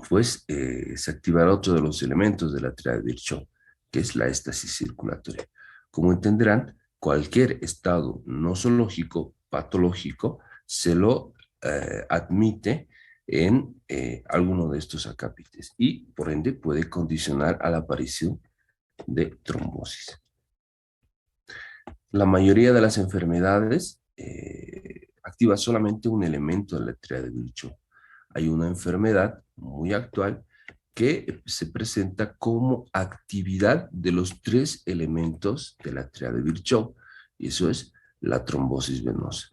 pues se activará otro de los elementos de la triada de Virchow, que es la éstasis circulatoria. Como entenderán, cualquier estado nosológico, patológico, se lo admite en alguno de estos acápites y por ende puede condicionar a la aparición de trombosis. La mayoría de las enfermedades activa solamente un elemento de la triada de Virchow. Hay una enfermedad muy actual que se presenta como actividad de los 3 elementos de la triada de Virchow, y eso es la trombosis venosa.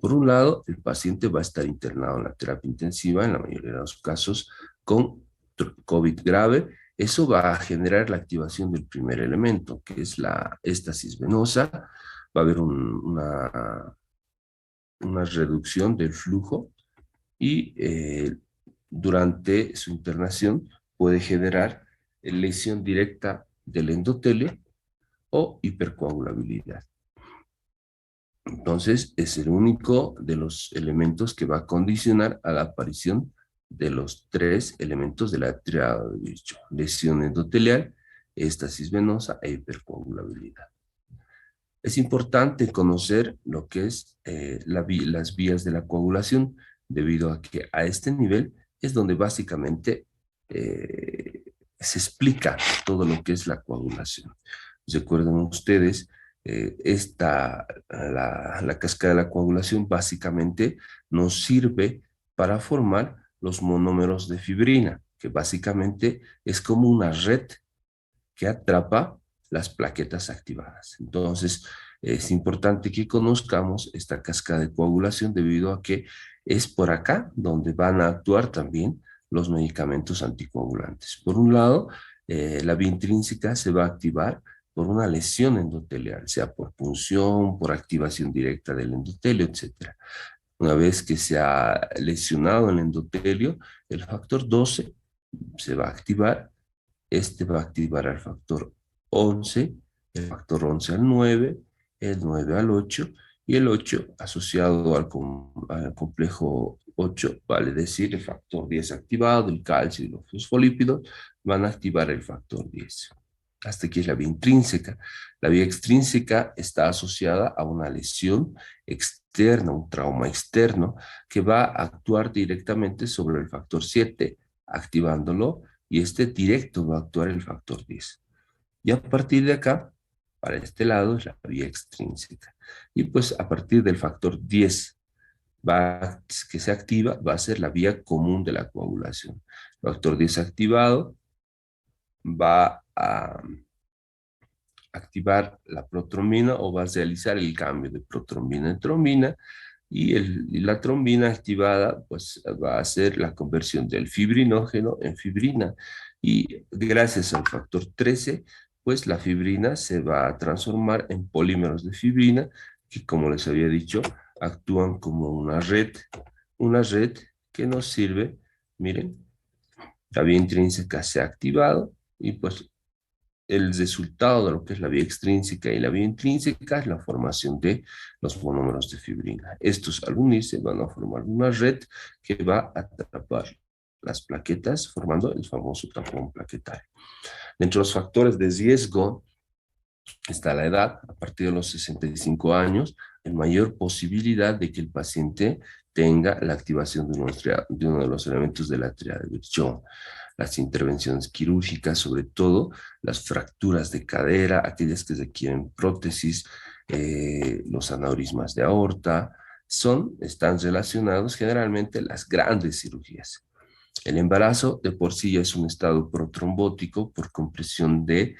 Por un lado, el paciente va a estar internado en la terapia intensiva, en la mayoría de los casos, con COVID grave. Eso va a generar la activación del primer elemento, que es la éstasis venosa. Va a haber una reducción del flujo y durante su internación puede generar lesión directa del endotelio o hipercoagulabilidad. Entonces, es el único de los elementos que va a condicionar a la aparición de los 3 elementos de la triada de Virchow: lesión endotelial, éstasis venosa e hipercoagulabilidad. Es importante conocer lo que es las vías de la coagulación, debido a que a este nivel es donde básicamente se explica todo lo que es la coagulación. Recuerden ustedes, la cascada de la coagulación básicamente nos sirve para formar los monómeros de fibrina, que básicamente es como una red que atrapa las plaquetas activadas. Entonces, es importante que conozcamos esta cascada de coagulación, debido a que es por acá donde van a actuar también los medicamentos anticoagulantes. Por un lado, la vía intrínseca se va a activar por una lesión endotelial, sea por punción, por activación directa del endotelio, etc. Una vez que se ha lesionado el endotelio, el factor 12 se va a activar. Este va a activar al factor 11, el factor 11 al 9, el 9 al 8, y el 8 asociado al complejo 8, vale decir el factor 10 activado, el calcio y los fosfolípidos, van a activar el factor 10. Hasta aquí es la vía intrínseca. La vía extrínseca está asociada a una lesión externa, un trauma externo, que va a actuar directamente sobre el factor 7, activándolo, y este directo va a actuar el factor 10. Y a partir de acá, para este lado, es la vía extrínseca. Y pues a partir del factor 10 que se activa, va a ser la vía común de la coagulación. El factor 10 activado va a activar la protrombina, o va a realizar el cambio de protrombina en trombina, y la trombina activada pues va a hacer la conversión del fibrinógeno en fibrina, y gracias al factor 13 pues la fibrina se va a transformar en polímeros de fibrina, que, como les había dicho, actúan como una red que nos sirve. Miren, la vía intrínseca se ha activado, y pues el resultado de lo que es la vía extrínseca y la vía intrínseca es la formación de los monómeros de fibrina. Estos, al unirse, van a formar una red que va a atrapar las plaquetas, formando el famoso tapón plaquetario. Dentro de los factores de riesgo está la edad. A partir de los 65 años, hay mayor posibilidad de que el paciente tenga la activación de uno de los elementos de la triada de Virchow. Las intervenciones quirúrgicas, sobre todo las fracturas de cadera, aquellas que requieren prótesis, los aneurismas de aorta, están relacionados generalmente a las grandes cirugías. El embarazo de por sí ya es un estado protrombótico por compresión de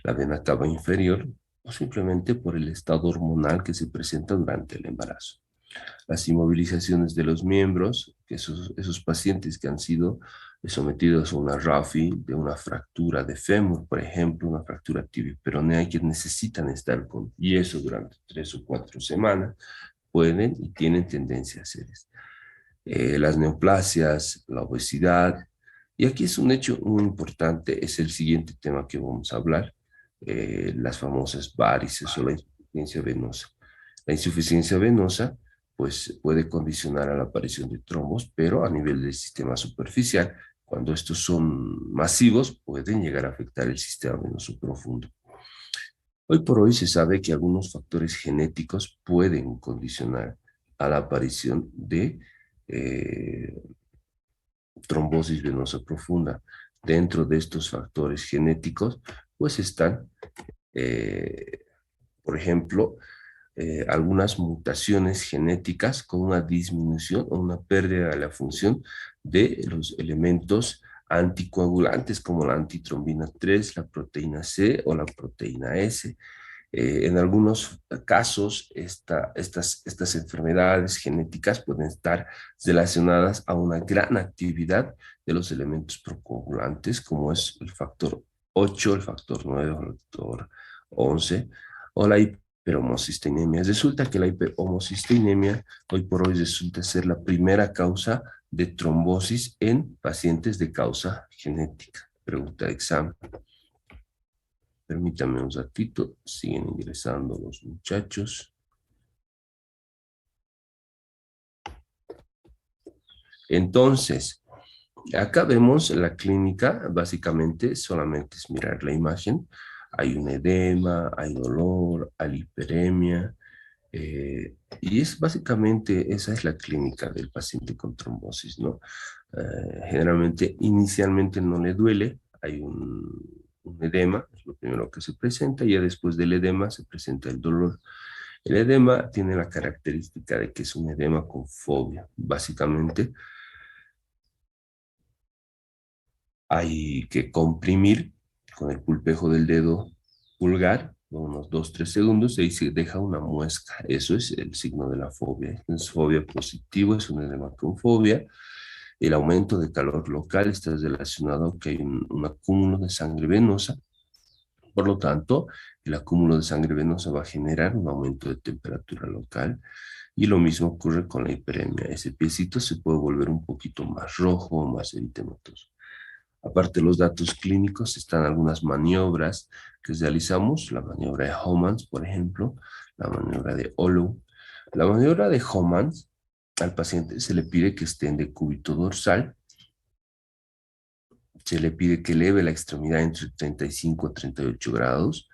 la vena cava inferior, o simplemente por el estado hormonal que se presenta durante el embarazo. Las inmovilizaciones de los miembros, que esos pacientes que han sido sometidos a una RAFI, de una fractura de fémur, por ejemplo, una fractura tibio-peronea, que necesitan estar con yeso durante 3 o 4 semanas, pueden y tienen tendencia a hacer esto. Las neoplasias, la obesidad, y aquí es un hecho muy importante, es el siguiente tema que vamos a hablar, las famosas varices o la insuficiencia venosa. La insuficiencia venosa pues puede condicionar a la aparición de trombos, pero a nivel del sistema superficial, cuando estos son masivos, pueden llegar a afectar el sistema venoso profundo. Hoy por hoy se sabe que algunos factores genéticos pueden condicionar a la aparición de eh, trombosis venosa profunda. Dentro de estos factores genéticos, pues están, eh, por ejemplo, algunas mutaciones genéticas con una disminución o una pérdida de la función de los elementos anticoagulantes como la antitrombina 3, la proteína C o la proteína S. En algunos casos, estas enfermedades genéticas pueden estar relacionadas a una gran actividad de los elementos procoagulantes, como es el factor 8, el factor 9, el factor 11, o la hiperhomocisteinemia. Resulta que la hiperhomocisteinemia hoy por hoy resulta ser la primera causa de trombosis en pacientes de causa genética. Pregunta de examen. Permítame un ratito, siguen ingresando los muchachos. Entonces, acá vemos la clínica, básicamente solamente es mirar la imagen. Hay un edema, hay dolor, hay hiperemia, y es básicamente, esa es la clínica del paciente con trombosis, ¿no? Generalmente, inicialmente no le duele, hay un edema, es lo primero que se presenta, y ya después del edema se presenta el dolor. El edema tiene la característica de que es un edema con fobia. Básicamente, hay que comprimir con el pulpejo del dedo pulgar unos 2-3 segundos y ahí se deja una muesca. Eso es el signo de la fobia. Es fobia positivo, es un edema con fobia. El aumento de calor local está relacionado a que hay un acúmulo de sangre venosa. Por lo tanto, el acúmulo de sangre venosa va a generar un aumento de temperatura local y lo mismo ocurre con la hiperemia. Ese piecito se puede volver un poquito más rojo o más eritematoso. Aparte de los datos clínicos, están algunas maniobras que realizamos, la maniobra de Homans, por ejemplo, la maniobra de Olo. La maniobra de Homans, al paciente se le pide que esté en decúbito dorsal, se le pide que eleve la extremidad entre 35 a 38 grados,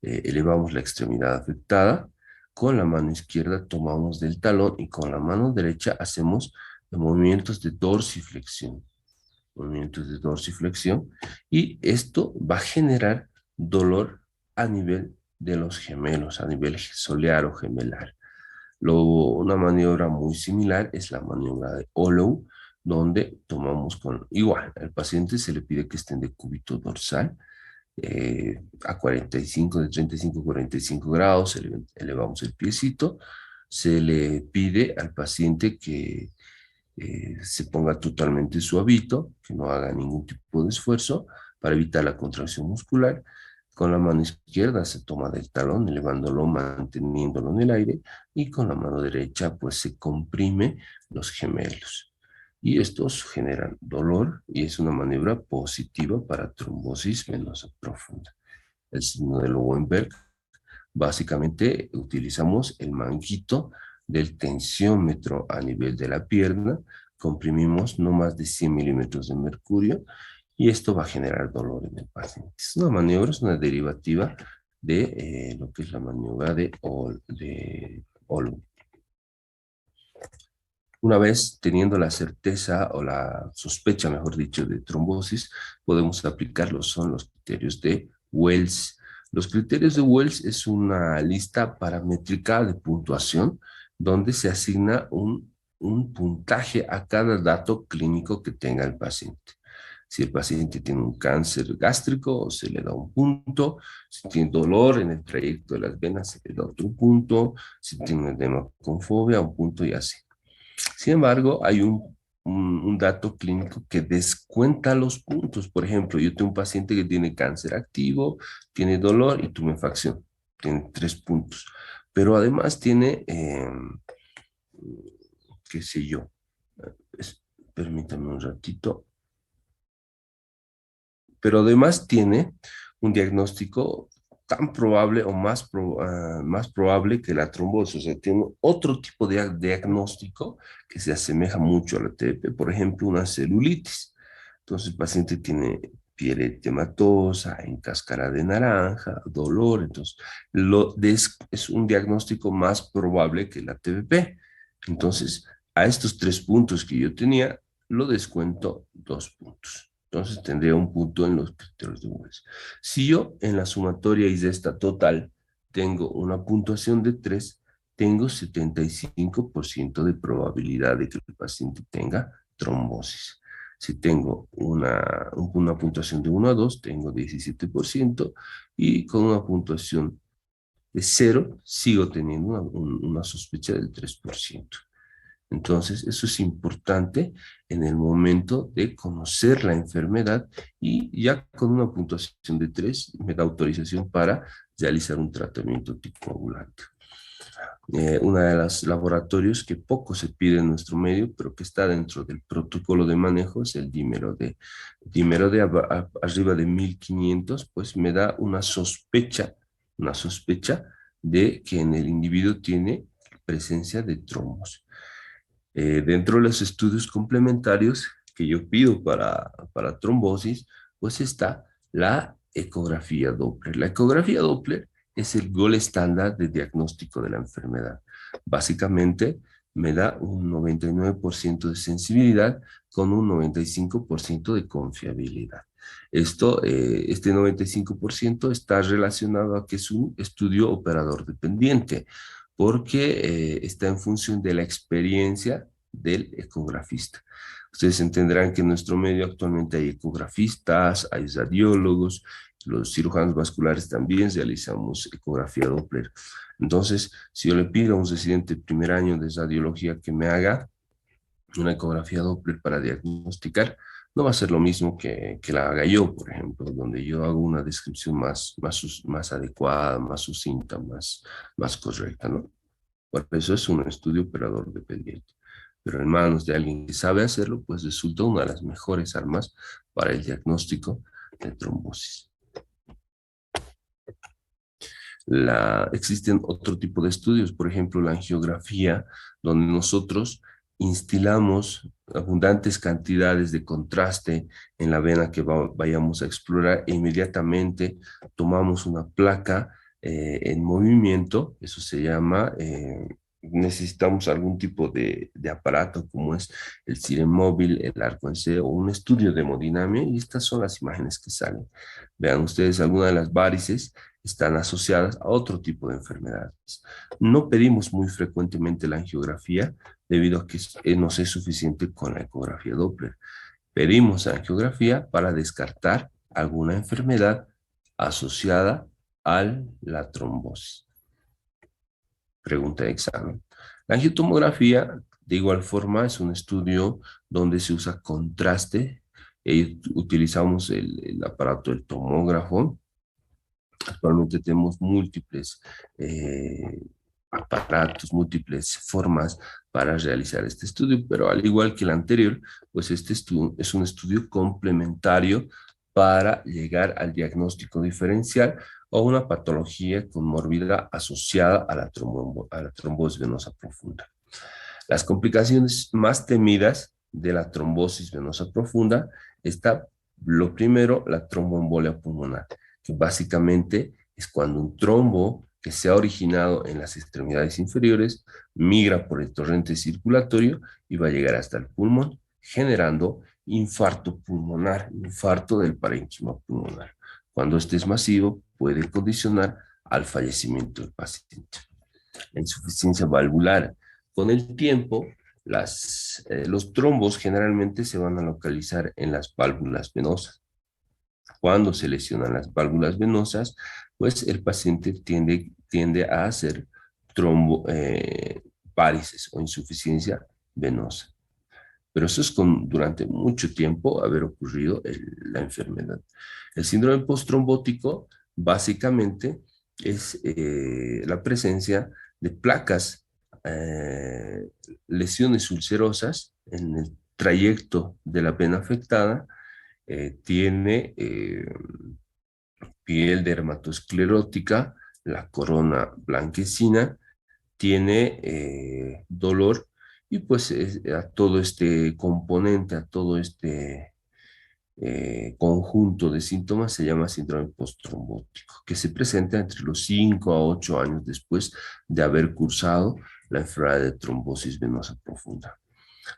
elevamos la extremidad afectada, con la mano izquierda tomamos del talón y con la mano derecha hacemos movimientos de dorsiflexión. Movimientos de dorsiflexión, y esto va a generar dolor a nivel de los gemelos, a nivel solear o gemelar. Una maniobra muy similar es la maniobra de Hollow, donde tomamos con, igual, al paciente se le pide que esté en decúbito dorsal, a 45, de 35 a 45 grados, elevamos el piecito, se le pide al paciente que se ponga totalmente suavito, que no haga ningún tipo de esfuerzo para evitar la contracción muscular. Con la mano izquierda se toma del talón, elevándolo, manteniéndolo en el aire, y con la mano derecha pues se comprime los gemelos. Y estos generan dolor y es una maniobra positiva para trombosis venosa profunda. El signo de Löwenberg, básicamente utilizamos el manguito del tensiómetro a nivel de la pierna, comprimimos no más de 100 milímetros de mercurio y esto va a generar dolor en el paciente. Es una maniobra, es una derivativa de lo que es la maniobra de Olo. Una vez teniendo la certeza o la sospecha, mejor dicho, de trombosis, podemos aplicarlos, son los criterios de Wells. Los criterios de Wells es una lista paramétrica de puntuación donde se asigna un puntaje a cada dato clínico que tenga el paciente. Si el paciente tiene un cáncer gástrico, se le da un punto. Si tiene dolor en el trayecto de las venas, se le da otro punto. Si tiene un edema con fobia, un punto y así. Sin embargo, hay un dato clínico que descuenta los puntos. Por ejemplo, yo tengo un paciente que tiene cáncer activo, tiene dolor y tumefacción. Tiene 3 puntos. Pero además tiene, qué sé yo, permítame un ratito. Pero además tiene un diagnóstico tan probable o más probable que la trombosis. O sea, tiene otro tipo de diagnóstico que se asemeja mucho a la TP, por ejemplo, una celulitis. Entonces el paciente tiene piel eritematosa, en cáscara de naranja, dolor, entonces es un diagnóstico más probable que la TBP. Entonces, a estos 3 puntos que yo tenía, lo descuento 2 puntos. Entonces tendría un punto en los criterios de Wells. Si yo en la sumatoria y esta total tengo una puntuación de 3, tengo 75% de probabilidad de que el paciente tenga trombosis. Si tengo una puntuación de 1 a 2, tengo 17% y con una puntuación de 0, sigo teniendo una sospecha del 3%. Entonces, eso es importante en el momento de conocer la enfermedad y ya con una puntuación de 3 me da autorización para realizar un tratamiento anticoagulante. Uno de los laboratorios que poco se pide en nuestro medio, pero que está dentro del protocolo de manejo, es el dímero D. Dímero D arriba de 1500, pues me da una sospecha de que en el individuo tiene presencia de trombos. Dentro de los estudios complementarios que yo pido para trombosis, pues está la ecografía Doppler. La ecografía Doppler es el gol estándar de diagnóstico de la enfermedad. Básicamente me da un 99% de sensibilidad con un 95% de confiabilidad. Este 95% está relacionado a que es un estudio operador dependiente, porque está en función de la experiencia del ecografista. Ustedes entenderán que en nuestro medio actualmente hay ecografistas, hay radiólogos, los cirujanos vasculares también realizamos ecografía Doppler. Entonces, si yo le pido a un residente de primer año de radiología que me haga una ecografía Doppler para diagnosticar, no va a ser lo mismo que la haga yo, por ejemplo, donde yo hago una descripción más adecuada, más sucinta, más correcta, ¿no? Por eso es un estudio operador dependiente. Pero en manos de alguien que sabe hacerlo, pues resulta una de las mejores armas para el diagnóstico de trombosis. Existen otro tipo de estudios, por ejemplo, la angiografía, donde nosotros instilamos abundantes cantidades de contraste en la vena que vayamos a explorar e inmediatamente tomamos una placa en movimiento, eso se llama, necesitamos algún tipo de aparato como es el CIREM móvil, el arco en C o un estudio de hemodinamia, y estas son las imágenes que salen. Vean ustedes, algunas de las varices están asociadas a otro tipo de enfermedades. No pedimos muy frecuentemente la angiografía debido a que no es suficiente con la ecografía Doppler. Pedimos angiografía para descartar alguna enfermedad asociada a la trombosis. Pregunta de examen. La angiotomografía, de igual forma, es un estudio donde se usa contraste. Utilizamos el aparato del tomógrafo. Actualmente tenemos múltiples aparatos, múltiples formas para realizar este estudio, pero al igual que el anterior, pues este estudio es un estudio complementario para llegar al diagnóstico diferencial o una patología conmórbida asociada a la trombosis venosa profunda. Las complicaciones más temidas de la trombosis venosa profunda está, lo primero, la tromboembolia pulmonar, que básicamente es cuando un trombo que se ha originado en las extremidades inferiores migra por el torrente circulatorio y va a llegar hasta el pulmón, generando infarto pulmonar, infarto del parénquima pulmonar. Cuando este es masivo, puede condicionar al fallecimiento del paciente. La insuficiencia valvular. Con el tiempo, los trombos generalmente se van a localizar en las válvulas venosas. Cuando se lesionan las válvulas venosas, pues el paciente tiende a hacer varices o insuficiencia venosa. Pero eso es durante mucho tiempo haber ocurrido la enfermedad. El síndrome postrombótico básicamente es la presencia de placas, lesiones ulcerosas en el trayecto de la vena afectada, tiene piel dermatosclerótica, la corona blanquecina, tiene dolor y pues a todo este componente, a todo este conjunto de síntomas se llama síndrome postrombótico, que se presenta entre los 5 a 8 años después de haber cursado la enfermedad de trombosis venosa profunda.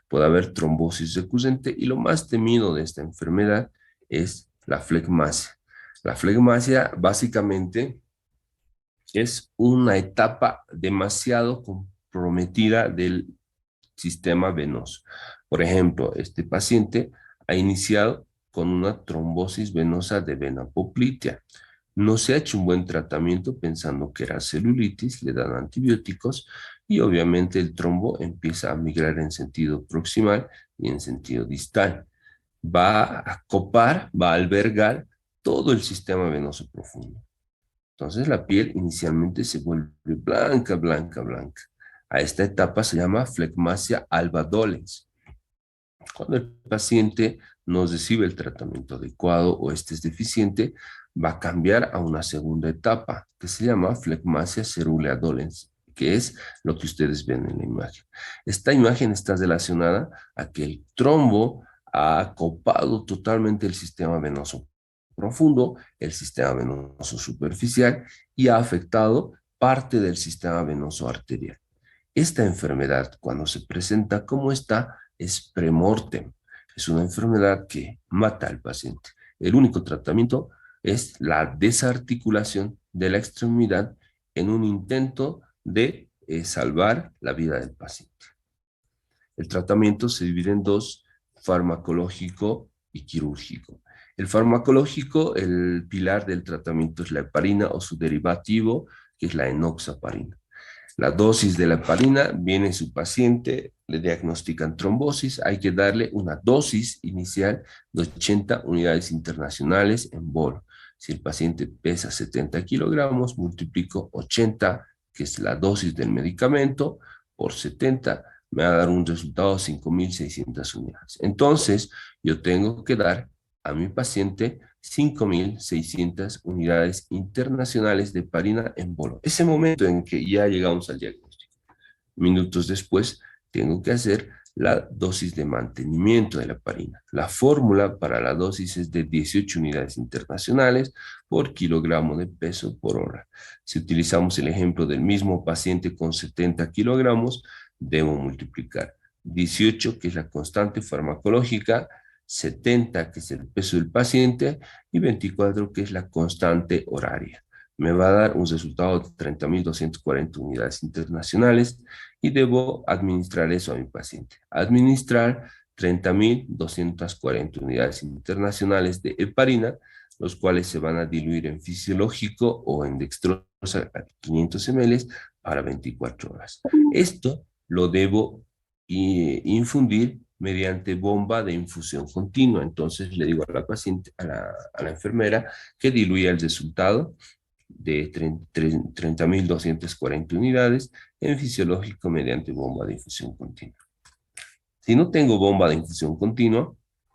Puede haber trombosis recurrente y lo más temido de esta enfermedad es la flegmasia. La flegmasia básicamente es una etapa demasiado comprometida del sistema venoso. Por ejemplo, este paciente ha iniciado con una trombosis venosa de vena poplitea. No se ha hecho un buen tratamiento pensando que era celulitis, le dan antibióticos y obviamente el trombo empieza a migrar en sentido proximal y en sentido distal. Va a copar, va a albergar todo el sistema venoso profundo. Entonces la piel inicialmente se vuelve blanca, blanca, blanca. A esta etapa se llama flegmasia alba dolens. Cuando el paciente no recibe el tratamiento adecuado o este es deficiente, va a cambiar a una segunda etapa que se llama flegmasia cerulea dolens, que es lo que ustedes ven en la imagen. Esta imagen está relacionada a que el trombo ha copado totalmente el sistema venoso profundo, el sistema venoso superficial y ha afectado parte del sistema venoso arterial. Esta enfermedad, cuando se presenta como esta, es premortem. Es una enfermedad que mata al paciente. El único tratamiento es la desarticulación de la extremidad en un intento de salvar la vida del paciente. El tratamiento se divide en dos, farmacológico y quirúrgico. El farmacológico, el pilar del tratamiento es la heparina o su derivativo, que es la enoxaparina. La dosis de la heparina, viene su paciente, le diagnostican trombosis, hay que darle una dosis inicial de 80 unidades internacionales en bolo. Si el paciente pesa 70 kilogramos, multiplico 80, que es la dosis del medicamento, por 70, me va a dar un resultado de 5.600 unidades. Entonces, yo tengo que dar a mi paciente 5.600 unidades internacionales de heparina en bolo. Ese momento en que ya llegamos al diagnóstico. Minutos después, tengo que hacer la dosis de mantenimiento de la heparina. La fórmula para la dosis es de 18 unidades internacionales por kilogramo de peso por hora. Si utilizamos el ejemplo del mismo paciente con 70 kilogramos, debo multiplicar 18, que es la constante farmacológica, 70, que es el peso del paciente, y 24, que es la constante horaria. Me va a dar un resultado de 30.240 unidades internacionales y debo administrar eso a mi paciente. Administrar 30.240 unidades internacionales de heparina, los cuales se van a diluir en fisiológico o en dextrosa a 500 ml para 24 horas. Esto lo debo infundir mediante bomba de infusión continua. Entonces le digo a la paciente, a la enfermera, que diluya el resultado de 30.240 unidades en fisiológico mediante bomba de infusión continua. Si no tengo bomba de infusión continua,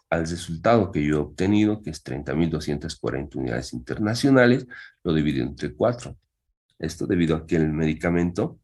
al resultado que yo he obtenido, que es 30.240 unidades internacionales, lo divido entre 4. Esto debido a que el medicamento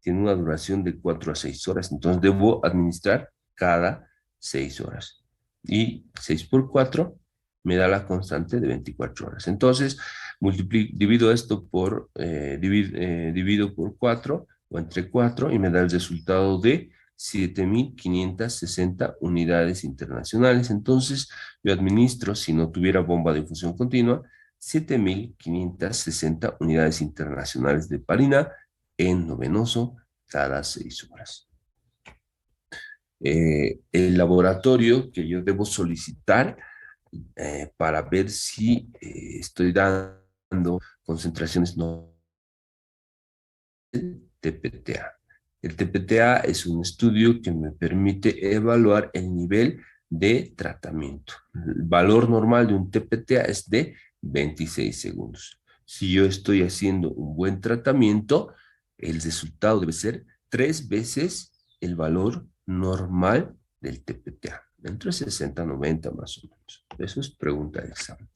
tiene una duración de 4 a 6 horas, entonces debo administrar cada 6 horas. Y 6 por 4 me da la constante de 24 horas. Entonces, divido esto por, divido por 4 o entre 4 y me da el resultado de 7.560 unidades internacionales. Entonces, yo administro, si no tuviera bomba de infusión continua, 7.560 unidades internacionales de heparina endovenoso cada 6 horas. El laboratorio que yo debo solicitar para ver si estoy dando concentraciones no TPTA. El TPTA es un estudio que me permite evaluar el nivel de tratamiento. El valor normal de un TPTA es de 26 segundos. Si yo estoy haciendo un buen tratamiento, el resultado debe ser 3 veces el valor normal del TPTA, entre 60 y 90 más o menos. Eso es pregunta de examen.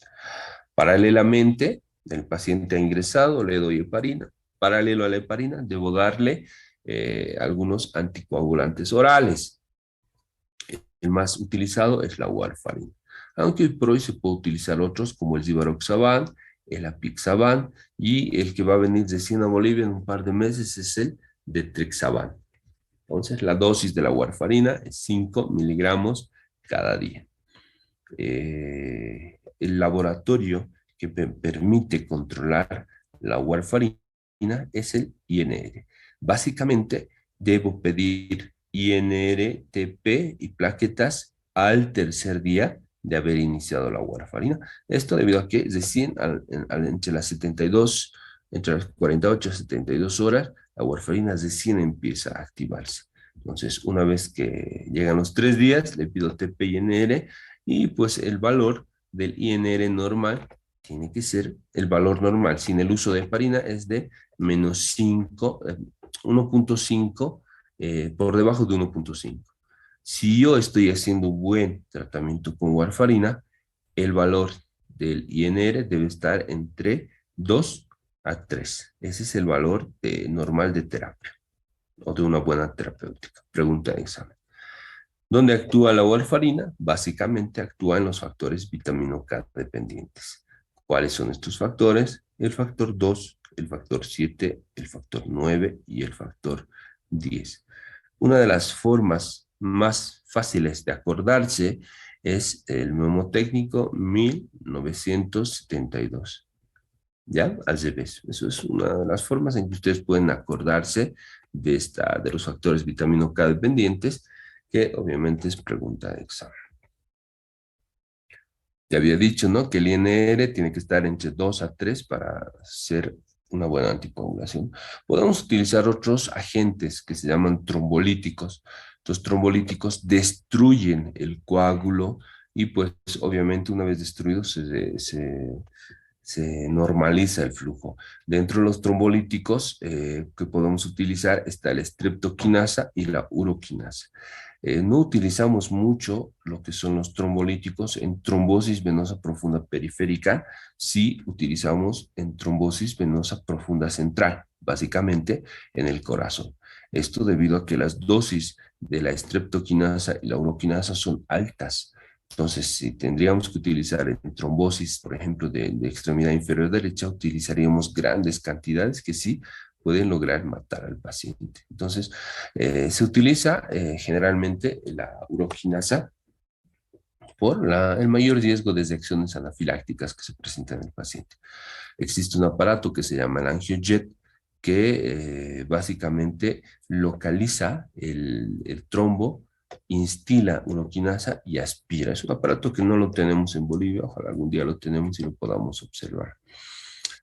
Paralelamente, el paciente ha ingresado, le doy heparina. Paralelo a la heparina, debo darle algunos anticoagulantes orales. El más utilizado es la warfarina. aunque hoy por hoy se puede utilizar otros como el Zivaroxaban, el Apixaban, y el que va a venir recién a Bolivia en un par de meses es el Detrexaban. Entonces, la dosis de la warfarina es 5 miligramos cada día. El laboratorio que permite controlar la warfarina es el INR. Básicamente, debo pedir INR, TP y plaquetas al tercer día de haber iniciado la warfarina. Esto debido a que recién entre las 72, entre las 48 y 72 horas, la warfarina recién empieza a activarse. Entonces, una vez que llegan los 3 días, le pido TP y INR y pues el valor del INR normal tiene que ser el valor normal sin el uso de heparina es de menos 5, 1.5, por debajo de 1.5. Si yo estoy haciendo un buen tratamiento con warfarina, el valor del INR debe estar entre 2 a 3. Ese es el valor normal de terapia o de una buena terapéutica. Pregunta de examen. ¿Dónde actúa la warfarina? Básicamente actúa en los factores vitamina K dependientes. ¿Cuáles son estos factores? El factor 2, el factor 7, el factor 9 y el factor 10. Una de las formas más fáciles de acordarse es el mnemotécnico 1972. ¿Ya? Al revés. Eso es una de las formas en que ustedes pueden acordarse de los factores vitamina K dependientes, que obviamente es pregunta de examen. Ya había dicho, ¿no? Que el INR tiene que estar entre 2 a 3 para ser una buena anticoagulación. Podemos utilizar otros agentes que se llaman trombolíticos. Los trombolíticos destruyen el coágulo y pues obviamente una vez destruido se normaliza el flujo. Dentro de los trombolíticos que podemos utilizar está la streptoquinasa y la uroquinasa. No utilizamos mucho lo que son los trombolíticos en trombosis venosa profunda periférica, sí utilizamos en trombosis venosa profunda central, básicamente en el corazón. Esto debido a que las dosis de la streptoquinasa y la uroquinasa son altas. Entonces, si tendríamos que utilizar en trombosis, por ejemplo, de extremidad inferior derecha, utilizaríamos grandes cantidades que sí pueden lograr matar al paciente. Entonces, se utiliza generalmente la uroquinasa por el mayor riesgo de reacciones anafilácticas que se presentan en el paciente. Existe un aparato que se llama el angiojet que básicamente localiza el trombo, instila uroquinasa y aspira. Es un aparato que no lo tenemos en Bolivia, ojalá algún día lo tenemos y lo podamos observar.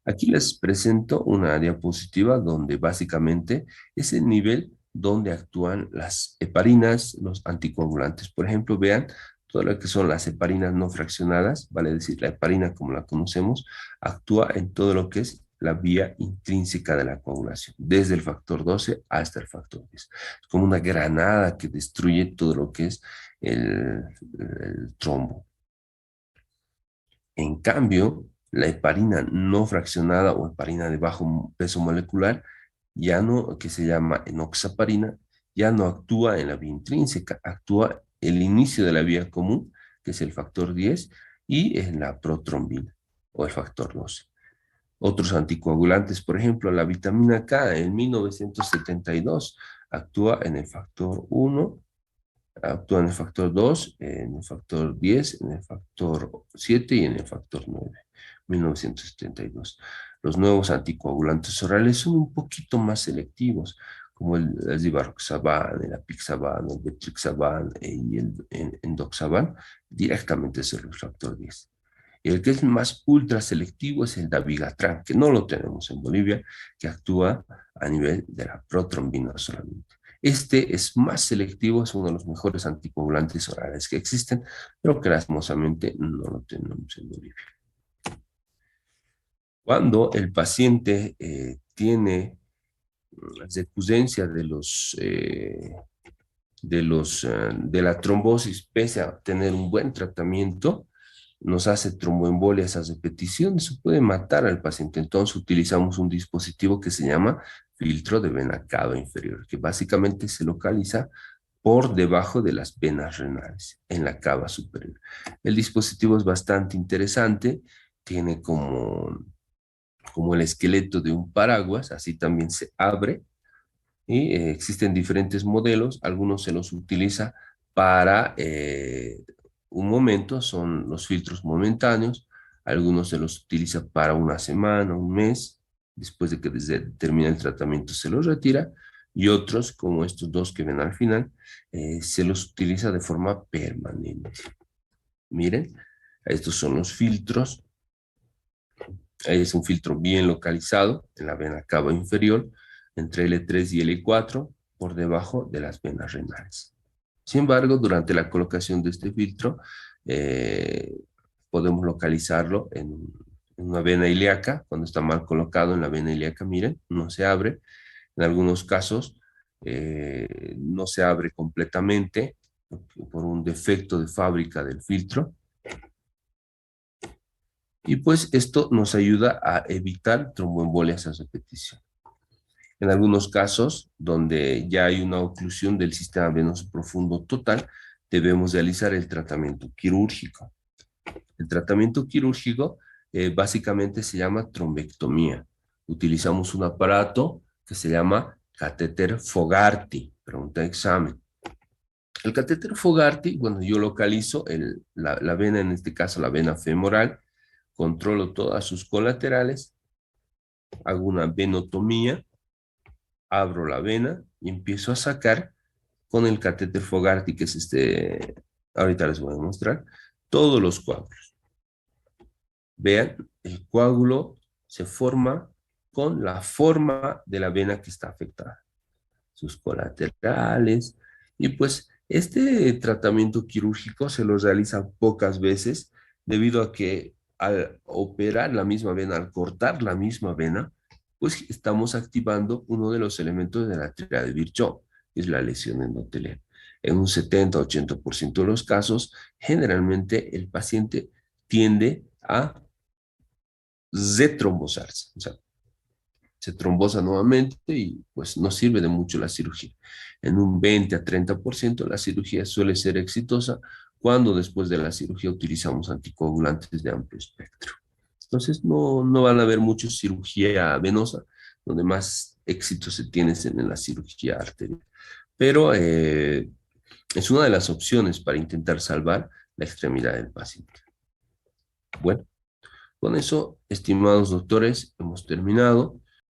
Aquí les presento una diapositiva donde básicamente es el nivel donde actúan las heparinas, los anticoagulantes. Por ejemplo, vean todo lo que son las heparinas no fraccionadas, vale decir, la heparina como la conocemos, actúa en todo lo que es la vía intrínseca de la coagulación, desde el factor 12 hasta el factor 10. Es como una granada que destruye todo lo que es el trombo. En cambio, la heparina no fraccionada o heparina de bajo peso molecular, ya no, que se llama enoxaparina, ya no actúa en la vía intrínseca, actúa el inicio de la vía común, que es el factor 10, y en la protrombina o el factor 12. Otros anticoagulantes, por ejemplo, la vitamina K en 1972 actúa en el factor 1, actúa en el factor 2, en el factor 10, en el factor 7 y en el factor 9, 1972. Los nuevos anticoagulantes orales son un poquito más selectivos, como el Zivaroxaban, el Apixaban, el Betrixaban y el Endoxaban, directamente es el factor 10. Y el que es más ultra selectivo es el Dabigatran, que no lo tenemos en Bolivia, que actúa a nivel de la protrombina solamente. Este es más selectivo, es uno de los mejores anticoagulantes orales que existen, pero que lastimosamente no lo tenemos en Bolivia. Cuando el paciente tiene recurrencia de la trombosis, pese a tener un buen tratamiento, nos hace tromboembolia esas repeticiones, se puede matar al paciente. Entonces utilizamos un dispositivo que se llama filtro de vena cava inferior, que básicamente se localiza por debajo de las venas renales, en la cava superior. El dispositivo es bastante interesante, tiene como el esqueleto de un paraguas, así también se abre, y existen diferentes modelos, algunos se los utiliza para un momento, son los filtros momentáneos, algunos se los utiliza para una semana, un mes, después de que termina el tratamiento se los retira, y otros, como estos dos que ven al final, se los utiliza de forma permanente. Miren, estos son los filtros. Ahí es un filtro bien localizado en la vena cava inferior, entre L3 y L4, por debajo de las venas renales. Sin embargo, durante la colocación de este filtro, eh, podemos localizarlo en una vena ilíaca, cuando está mal colocado en la vena ilíaca, miren, no se abre. En algunos casos, no se abre completamente por un defecto de fábrica del filtro. Y pues esto nos ayuda a evitar tromboembolias a repetición. En algunos casos, donde ya hay una oclusión del sistema venoso profundo total, debemos realizar el tratamiento quirúrgico. El tratamiento quirúrgico básicamente se llama trombectomía. Utilizamos un aparato que se llama catéter Fogarty, pregunta de examen. El catéter Fogarty, bueno, yo localizo la vena, en este caso la vena femoral, controlo todas sus colaterales, hago una venotomía, abro la vena y empiezo a sacar con el catéter Fogarty, que es ahorita les voy a mostrar, todos los coágulos. Vean, el coágulo se forma con la forma de la vena que está afectada, sus colaterales, y pues este tratamiento quirúrgico se lo realiza pocas veces debido a que al operar la misma vena, al cortar la misma vena, pues estamos activando uno de los elementos de la teoría de Virchow, que es la lesión endotelial. En un 70-80% de los casos, generalmente el paciente tiende a retrombosarse, o sea, se trombosa nuevamente y pues no sirve de mucho la cirugía. En un 20-30% la cirugía suele ser exitosa cuando después de la cirugía utilizamos anticoagulantes de amplio espectro. Entonces no van a haber mucho cirugía venosa, donde más éxito se tiene es en la cirugía arterial. Pero es una de las opciones para intentar salvar la extremidad del paciente. Bueno, con eso, estimados doctores, hemos terminado.